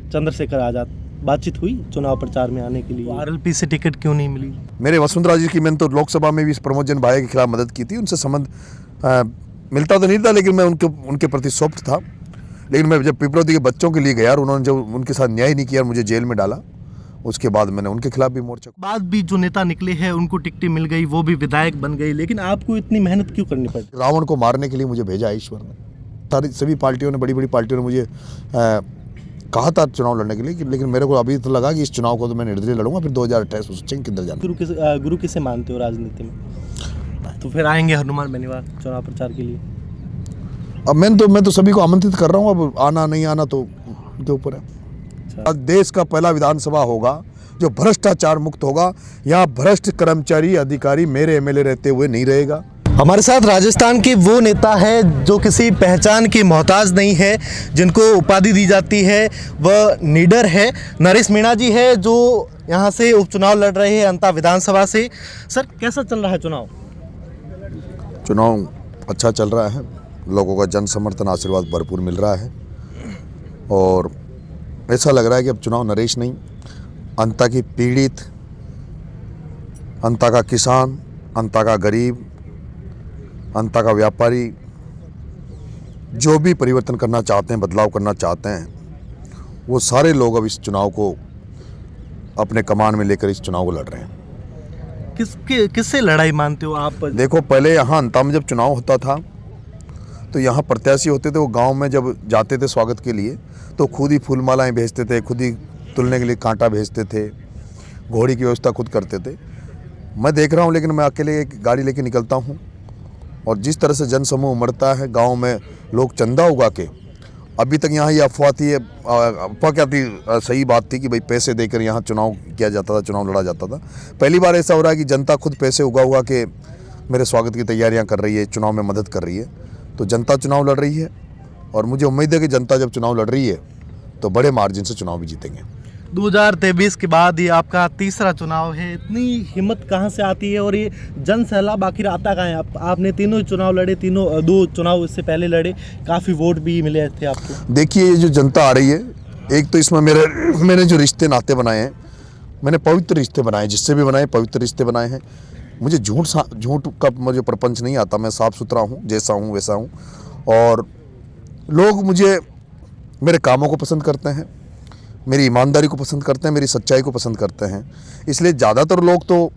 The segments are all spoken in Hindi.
चंद्रशेखर आजाद, बातचीत हुई चुनाव प्रचार में आने के लिए? आरएलपी से टिकट क्यों नहीं मिली? मेरे वसुंधरा जी की मैंने तो लोकसभा में भी प्रमोद जैन भाई के खिलाफ मदद की थी। उनसे संबंध मिलता तो नहीं था, लेकिन मैं उनके प्रति सॉफ्ट था। लेकिन मैं जब पिपरोदी के बच्चों के लिए गया और उन्होंने जब उनके साथ न्याय नहीं किया और मुझे जेल में डाला, उसके बाद मैंने उनके खिलाफ भी मोर्चा। बाद भी जो नेता निकले हैं उनको टिकटें मिल गई, वो भी विधायक बन गए, लेकिन आपको इतनी मेहनत क्यों करनी पड़ी? रावण को मारने के लिए मुझे भेजा ईश्वर ने। सभी पार्टियों ने, बड़ी बड़ी पार्टियों ने मुझे कहा था चुनाव लड़ने के लिए, लेकिन मेरे को अभी तो लगा कि इस चुनाव को तो मैं निर्दलीय लड़ूंगा, फिर 2028 में सोचेंगे किधर जाना। गुरु किसे मानते हो राजनीति में? तो फिर आएंगे हनुमान बेनीवाल चुनाव प्रचार के लिए? अब मैं तो सभी को आमंत्रित कर रहा हूँ। अब आना नहीं आना तो उनके ऊपर है। अच्छा। देश का पहला विधानसभा होगा जो भ्रष्टाचार मुक्त होगा। यहाँ भ्रष्ट कर्मचारी अधिकारी मेरे एमएलए रहते हुए नहीं रहेगा। हमारे साथ राजस्थान के वो नेता है जो किसी पहचान के मोहताज नहीं है, जिनको उपाधि दी जाती है वह नीडर है। नरेश मीणा जी है जो यहाँ से उपचुनाव लड़ रहे हैं अंता विधानसभा से। सर, कैसा चल रहा है चुनाव? चुनाव अच्छा चल रहा है, लोगों का जन समर्थन आशीर्वाद भरपूर मिल रहा है और ऐसा लग रहा है कि अब चुनाव नरेश नहीं, अंता की पीड़ित, अंता का किसान, अंता का गरीब, अंता का व्यापारी, जो भी परिवर्तन करना चाहते हैं, बदलाव करना चाहते हैं, वो सारे लोग अब इस चुनाव को अपने कमान में लेकर इस चुनाव को लड़ रहे हैं। किससे लड़ाई मानते हो आप? देखो, पहले यहाँ अंता में जब चुनाव होता था तो यहाँ प्रत्याशी होते थे, वो गांव में जब जाते थे स्वागत के लिए तो खुद ही फूल मालाएँ भेजते थे, खुद ही तुलने के लिए कांटा भेजते थे, घोड़ी की व्यवस्था खुद करते थे। मैं देख रहा हूँ, लेकिन मैं अकेले एक गाड़ी लेके निकलता हूँ और जिस तरह से जनसमूह उमड़ता है, गांव में लोग चंदा उगा के, अभी तक यहाँ ये अफवाह थी, अफवाह क्या थी, सही बात थी कि भाई पैसे देकर यहाँ चुनाव किया जाता था, चुनाव लड़ा जाता था। पहली बार ऐसा हो रहा है कि जनता खुद पैसे उगा के मेरे स्वागत की तैयारियाँ कर रही है, चुनाव में मदद कर रही है। तो जनता चुनाव लड़ रही है और मुझे उम्मीद है कि जनता जब चुनाव लड़ रही है तो बड़े मार्जिन से चुनाव भी जीतेंगे। 2023 के बाद ये आपका तीसरा चुनाव है, इतनी हिम्मत कहाँ से आती है और ये जन सैलाब आखिर आता कहाँ है? आपने तीनों चुनाव लड़े, दो चुनाव इससे पहले लड़े, काफ़ी वोट भी मिले थे आपको। देखिए, ये जो जनता आ रही है, एक तो इसमें मैंने जो रिश्ते नाते बनाए हैं, मैंने पवित्र रिश्ते बनाए, जिससे भी बनाए पवित्र रिश्ते बनाए हैं। मुझे झूठ का मुझे प्रपंच नहीं आता, मैं साफ़ सुथरा हूँ, जैसा हूँ वैसा हूँ। और लोग मुझे मेरे कामों को पसंद करते हैं, मेरी ईमानदारी को पसंद करते हैं, मेरी सच्चाई को पसंद करते हैं। इसलिए ज़्यादातर लोग, तो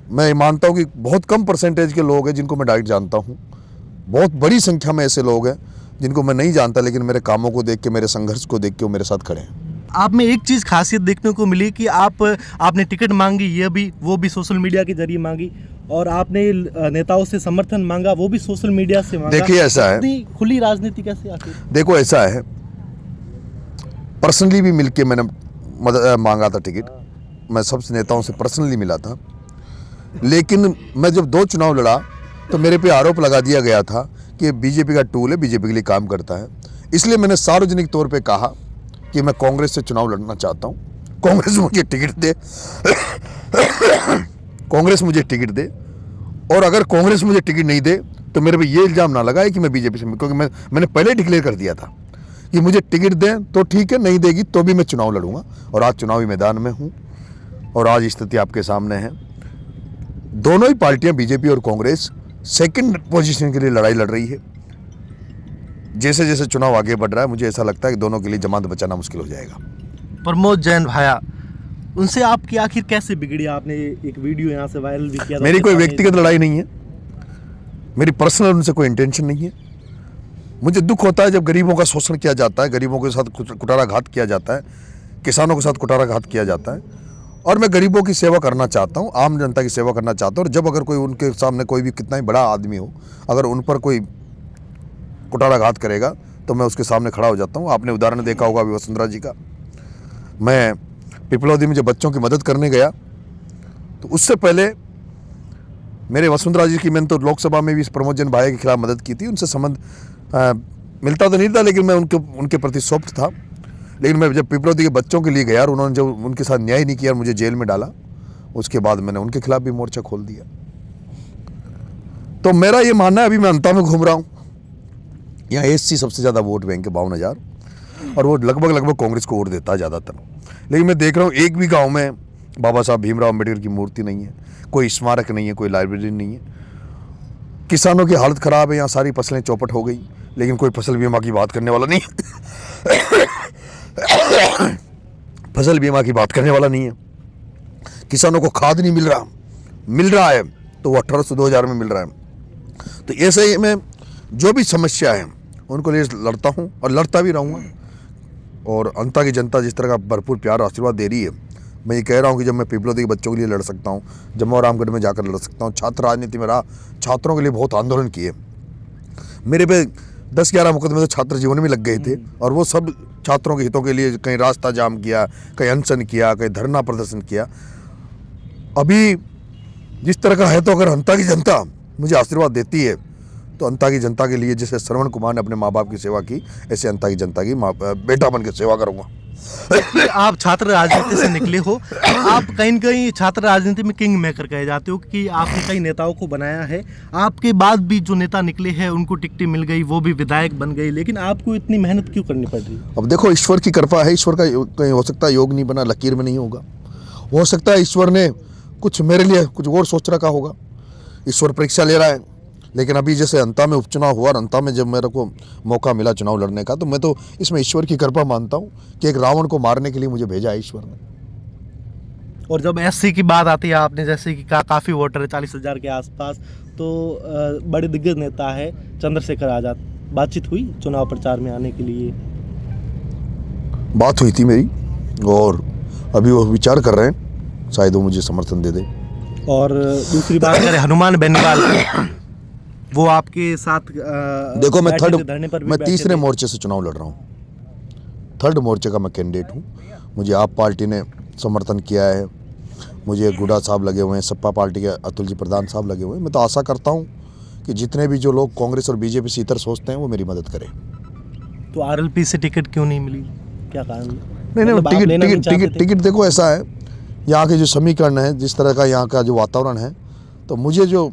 मैं मानता हूँ कि बहुत कम परसेंटेज के लोग हैं जिनको मैं डायरेक्ट जानता हूँ। बहुत बड़ी संख्या में ऐसे लोग हैं जिनको मैं नहीं जानता, लेकिन मेरे कामों को देख के, मेरे संघर्ष को देख के वो मेरे साथ खड़े हैं। आप में एक चीज़ खासियत देखने को मिली कि आपने टिकट मांगी, वो भी सोशल मीडिया के जरिए मांगी, और आपने नेताओं से समर्थन मांगा, वो भी सोशल मीडिया से मांगा। देखिए, ऐसा है, खुली राजनीति कैसे आती? देखो, ऐसा है, पर्सनली भी मिलके मैंने मांगा था टिकट, मैं सब नेताओं से पर्सनली मिला था। लेकिन मैं जब 2 चुनाव लड़ा तो मेरे पे आरोप लगा दिया गया था कि बीजेपी का टूल है, बीजेपी के लिए काम करता है। इसलिए मैंने सार्वजनिक तौर पे कहा कि मैं कांग्रेस से चुनाव लड़ना चाहता हूँ, कांग्रेस मुझे टिकट दे कांग्रेस मुझे टिकट दे, और अगर कांग्रेस मुझे टिकट नहीं दे तो मेरे पे ये इल्ज़ाम ना लगाए कि मैं बीजेपी से, क्योंकि मैंने पहले डिक्लेयर कर दिया था कि मुझे टिकट दें तो ठीक है, नहीं देगी तो भी मैं चुनाव लड़ूंगा। और आज चुनावी मैदान में हूँ और आज स्थिति आपके सामने है। दोनों ही पार्टियां, बीजेपी और कांग्रेस, सेकंड पोजीशन के लिए लड़ाई लड़ रही है। जैसे जैसे चुनाव आगे बढ़ रहा है, मुझे ऐसा लगता है कि दोनों के लिए जमानत बचाना मुश्किल हो जाएगा। प्रमोद जैन भाया, उनसे आपकी आखिर कैसे बिगड़ी? आपने एक वीडियो यहाँ से वायरल भी किया था। मेरी कोई व्यक्तिगत लड़ाई नहीं है, मेरी पर्सनल उनसे कोई इंटेंशन नहीं है। मुझे दुख होता है जब गरीबों का शोषण किया जाता है, गरीबों के साथ कुटाराघात किया जाता है, किसानों के साथ कुटाराघात किया जाता है। और मैं गरीबों की सेवा करना चाहता हूँ, आम जनता की सेवा करना चाहता हूँ। और जब अगर कोई उनके सामने, कोई भी कितना ही बड़ा आदमी हो, अगर उन पर कोई कुटाराघात करेगा तो मैं उसके सामने खड़ा हो जाता हूँ। आपने उदाहरण देखा होगा अभी वसुंधरा जी का। मैं पिपलोदी में जब बच्चों की मदद करने गया तो उससे पहले मेरे वसुंधरा जी की मैंने तो लोकसभा में भी प्रमोद जैन भाई के खिलाफ मदद की थी। उनसे संबंध मिलता तो नहीं था, लेकिन मैं उनके प्रति सॉफ्ट था। लेकिन मैं जब पिपलोदी के बच्चों के लिए गया और उन्होंने जब उनके साथ न्याय नहीं किया और मुझे जेल में डाला, उसके बाद मैंने उनके खिलाफ भी मोर्चा खोल दिया। तो मेरा ये मानना है, अभी मैं अंता में घूम रहा हूँ, यहाँ एससी सबसे ज़्यादा वोट बैंक है 52,000, और वो लगभग कांग्रेस को वोट देता है ज़्यादातर। लेकिन मैं देख रहा हूँ एक भी गांव में बाबा साहब भीमराव अम्बेडकर की मूर्ति नहीं है, कोई स्मारक नहीं है, कोई लाइब्रेरी नहीं है। किसानों की हालत ख़राब है, यहाँ सारी फसलें चौपट हो गई, लेकिन कोई फसल बीमा की बात करने वाला नहीं है। फसल बीमा की बात करने वाला नहीं है। किसानों को खाद नहीं मिल रहा है तो वो 1800 2000 में मिल रहा है। तो ऐसे ही मैं जो भी समस्या है उनको लिए लड़ता हूँ और लड़ता भी रहूँगा। और अंता की जनता जिस तरह का भरपूर प्यार आशीर्वाद दे रही है, मैं ये कह रहा हूँ कि जब मैं पिपलोदी के बच्चों के लिए लड़ सकता हूँ, जम्मू और रामगढ़ में जाकर लड़ सकता हूँ, छात्र राजनीति में रहा, छात्रों के लिए बहुत आंदोलन किए, मेरे पे 10-11 मुकदमे तो छात्र जीवन में लग गए थे, और वो सब छात्रों के हितों के लिए कहीं रास्ता जाम किया, कहीं अनशन किया, कहीं धरना प्रदर्शन किया। अभी जिस तरह का है, तो अगर अंता की जनता मुझे आशीर्वाद देती है तो अंता की जनता के लिए जैसे श्रवण कुमार ने अपने माँ बाप की सेवा की, ऐसे अंता की जनता की बेटा बन के सेवा करूँगा। आप छात्र राजनीति से निकले हो, आप कहीं न कहीं छात्र राजनीति में किंग मेकर कहे जाते हो कि आपने कई नेताओं को बनाया है। आपके बाद भी जो नेता निकले हैं उनको टिकटें मिल गई, वो भी विधायक बन गए, लेकिन आपको इतनी मेहनत क्यों करनी पड़ रही? अब देखो, ईश्वर की कृपा है। ईश्वर का कहीं हो सकता है योग नहीं बना, लकीर में नहीं होगा। हो सकता है ईश्वर ने कुछ मेरे लिए कुछ और सोच रखा होगा, ईश्वर परीक्षा ले रहा है। लेकिन अभी जैसे अंता में उपचुनाव हुआ और अंता में जब मेरे को मौका मिला चुनाव लड़ने का, तो मैं तो इसमें ईश्वर की कृपा मानता हूँ कि एक रावण को मारने के लिए मुझे भेजा है ईश्वर ने। और जब एससी की बात आती है, आपने जैसे कि काफ़ी वोटर है 40,000 के आसपास, तो बड़े दिग्गज नेता है चंद्रशेखर आज़ाद, बातचीत हुई चुनाव प्रचार में आने के लिए? बात हुई थी मेरी, और अभी वो विचार कर रहे हैं, शायद वो मुझे समर्थन दे दे। और दूसरी बात करें हनुमान बेनीवाल, वो आपके साथ देखो, मैं तीसरे मोर्चे से चुनाव लड़ रहा हूँ। थर्ड मोर्चे का मैं कैंडिडेट हूँ। मुझे आप पार्टी ने समर्थन किया है, मुझे गुडा साहब लगे हुए हैं, सपा पार्टी के अतुल जी प्रधान साहब लगे हुए हैं। मैं तो आशा करता हूँ कि जितने भी जो लोग कांग्रेस और बीजेपी से इतर सोचते हैं वो मेरी मदद करें। तो आरएलपी से टिकट क्यों नहीं मिली, क्या कारण? नहीं, टिकट देखो ऐसा है, यहाँ के जो समीकरण है, जिस तरह का यहाँ का जो वातावरण है, तो मुझे जो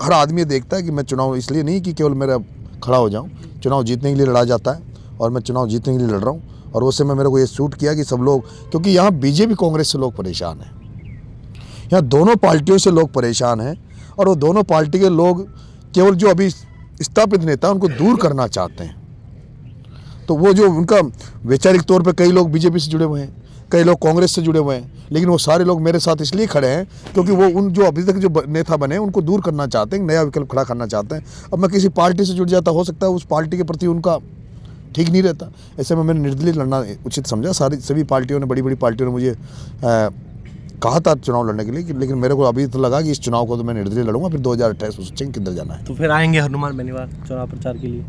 हर आदमी देखता है कि मैं चुनाव इसलिए नहीं कि केवल मेरा खड़ा हो जाऊं, चुनाव जीतने के लिए लड़ा जाता है और मैं चुनाव जीतने के लिए लड़ रहा हूं। और उससे मेरे को ये सूट किया कि सब लोग, क्योंकि यहाँ बीजेपी कांग्रेस से लोग परेशान हैं, यहाँ दोनों पार्टियों से लोग परेशान हैं, और वो दोनों पार्टी के लोग केवल जो अभी स्थापित नेता उनको दूर करना चाहते हैं। तो वो जो उनका वैचारिक तौर पर कई लोग बीजेपी से जुड़े हुए हैं, कई लोग कांग्रेस से जुड़े हुए हैं, लेकिन वो सारे लोग मेरे साथ इसलिए खड़े हैं क्योंकि वो उन जो अभी तक जो नेता बने उनको दूर करना चाहते हैं, नया विकल्प खड़ा करना चाहते हैं। अब मैं किसी पार्टी से जुड़ जाता, हो सकता है उस पार्टी के प्रति उनका ठीक नहीं रहता, ऐसे में मैंने निर्दलीय लड़ना उचित समझा। सभी पार्टियों ने, बड़ी बड़ी पार्टियों ने मुझे कहा था चुनाव लड़ने के लिए, लेकिन मेरे को अभी तो लगा कि इस चुनाव को तो मैं निर्दलीय लड़ूंगा, फिर 2028 में सोचेंगे किधर जाना है। तो फिर आएंगे हनुमान बेनीवाल चुनाव प्रचार के लिए?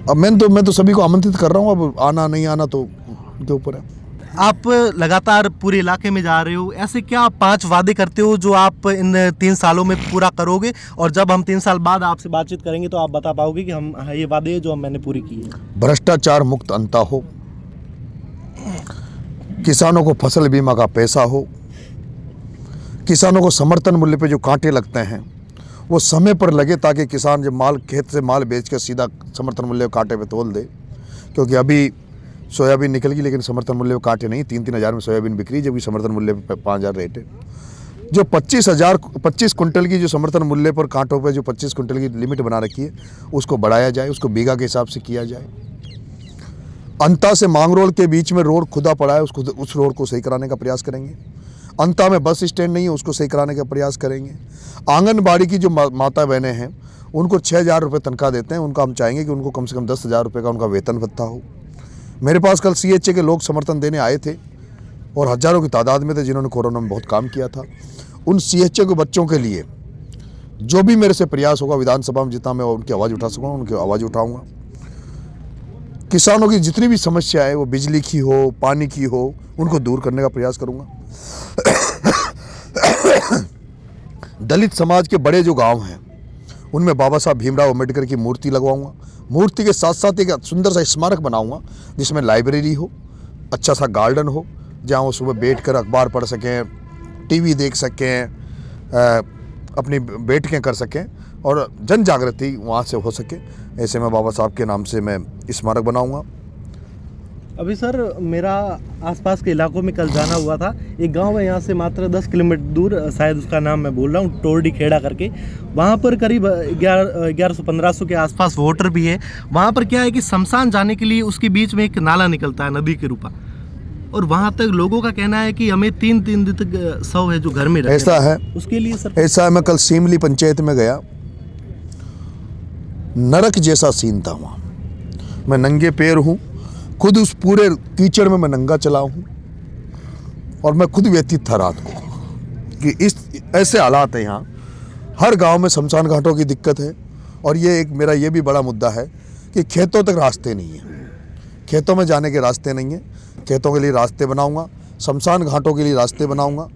अब मैं तो सभी को आमंत्रित कर रहा हूँ, अब आना नहीं आना तो उनके ऊपर है। आप लगातार पूरे इलाके में जा रहे हो, ऐसे क्या 5 वादे करते हो जो आप इन 3 सालों में पूरा करोगे, और जब हम 3 साल बाद आपसे बातचीत करेंगे तो आप बता पाओगे कि हम ये वादे जो मैंने पूरी की है? भ्रष्टाचार मुक्त अंता हो, किसानों को फसल बीमा का पैसा हो, किसानों को समर्थन मूल्य पे जो कांटे लगते हैं वो समय पर लगे, ताकि किसान जब माल खेत से माल बेच कर सीधा समर्थन मूल्य कांटे पे तोल दे। क्योंकि अभी सोयाबीन निकल गई, लेकिन समर्थन मूल्य पे कांटे नहीं, 3-3 हज़ार में सोयाबीन बिक्री, जबकि समर्थन मूल्य पे 5,000 रेट है। जो 25 कुंटल की जो समर्थन मूल्य पर कांटों पे जो 25 कुंटल की लिमिट बना रखी है, उसको बढ़ाया जाए, उसको बीघा के हिसाब से किया जाए। अंता से मांगरोल के बीच में रोड खुदा पड़ा है, उस रोड को सही कराने का प्रयास करेंगे। अंता में बस स्टैंड नहीं है, उसको सही कराने का प्रयास करेंगे। आंगनबाड़ी की जो माता बहनें हैं उनको 6,000 रुपये तनख्वाह देते हैं, उनका हम चाहेंगे कि उनको कम से कम 10,000 रुपये का उनका वेतन भत्ता हो। मेरे पास कल CHA के लोग समर्थन देने आए थे और हज़ारों की तादाद में थे, जिन्होंने कोरोना में बहुत काम किया था। उन CHA के बच्चों के लिए जो भी मेरे से प्रयास होगा विधानसभा में, जितना मैं उनकी आवाज़ उठा सकूँगा उनकी आवाज़ उठाऊँगा। किसानों की जितनी भी समस्या है, वो बिजली की हो, पानी की हो, उनको दूर करने का प्रयास करूँगा। दलित समाज के बड़े जो गांव हैं उनमें बाबा साहब भीमराव अम्बेडकर की मूर्ति लगवाऊंगा। मूर्ति के साथ साथ एक सुंदर सा स्मारक बनाऊंगा, जिसमें लाइब्रेरी हो, अच्छा सा गार्डन हो, जहां वो सुबह बैठकर अखबार पढ़ सकें, टीवी देख सकें, अपनी बैठकें कर सकें और जन जागृति वहाँ से हो सके। ऐसे में बाबा साहब के नाम से मैं स्मारक बनाऊंगा। अभी सर मेरा आसपास के इलाकों में कल जाना हुआ था। एक गांव है यहाँ से मात्र 10 किलोमीटर दूर, शायद उसका नाम मैं बोल रहा हूँ, टोरडी खेड़ा करके। वहाँ पर करीब 1100-1500 के आसपास वोटर भी है। वहाँ पर क्या है कि शमशान जाने के लिए उसके बीच में एक नाला निकलता है नदी के रूपा, और वहाँ तक लोगों का कहना है कि हमें 3 दिन तक शव है जो घर में रहते ऐसा है उसके लिए सर। ऐसा है, मैं कल सीमली पंचायत में गया, नरक जैसा सीन था वहाँ। मैं नंगे पैर हूँ, खुद उस पूरे कीचड़ में मैं नंगा चला हूँ, और मैं खुद व्यतीत था रात को कि इस ऐसे हालात हैं यहाँ। हर गांव में शमशान घाटों की दिक्कत है, और ये एक मेरा ये भी बड़ा मुद्दा है कि खेतों तक रास्ते नहीं हैं, खेतों में जाने के रास्ते नहीं हैं। खेतों के लिए रास्ते बनाऊंगा, शमशान घाटों के लिए रास्ते बनाऊंगा।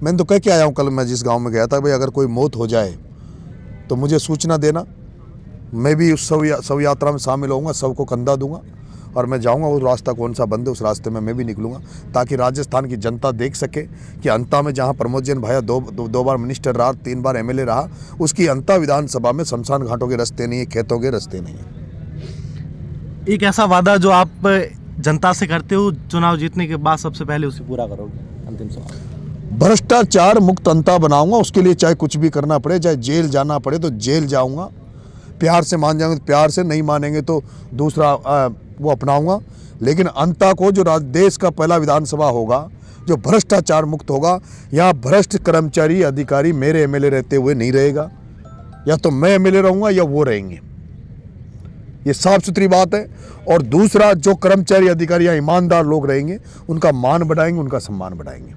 मैंने तो कह के आया हूँ, कल मैं जिस गांव में गया था, भाई अगर कोई मौत हो जाए तो मुझे सूचना देना, मैं भी उस शव यात्रा में शामिल होऊंगा, शव को कंधा दूंगा और मैं जाऊंगा। उस रास्ता कौन सा बंद है उस रास्ते में मैं भी निकलूंगा, ताकि राजस्थान की जनता देख सके कि अंता में जहां प्रमोद जैन भाया दो बार मिनिस्टर रहा, 3 बार एमएलए रहा, उसकी अंता विधानसभा में शमशान घाटों के रास्ते नहीं है, खेतों के रास्ते नहीं है। एक ऐसा वादा जो आप जनता से करते हो चुनाव जीतने के बाद, सबसे पहले उसे पूरा करोगे? अंतिम सवाल। भ्रष्टाचार मुक्त अंता बनाऊंगा, उसके लिए चाहे कुछ भी करना पड़े, चाहे जेल जाना पड़े तो जेल जाऊंगा। प्यार से मान जाएंगे तो प्यार से, नहीं मानेंगे तो दूसरा वो अपनाऊंगा। लेकिन अंता को जो देश का पहला विधानसभा होगा जो भ्रष्टाचार मुक्त होगा, यहाँ भ्रष्ट कर्मचारी अधिकारी मेरे एमएलए रहते हुए नहीं रहेगा, या तो मैं एमएलए रहूंगा या वो रहेंगे, ये साफ सुथरी बात है। और दूसरा, जो कर्मचारी अधिकारी यहाँ ईमानदार लोग रहेंगे उनका मान बढ़ाएंगे, उनका सम्मान बढ़ाएंगे।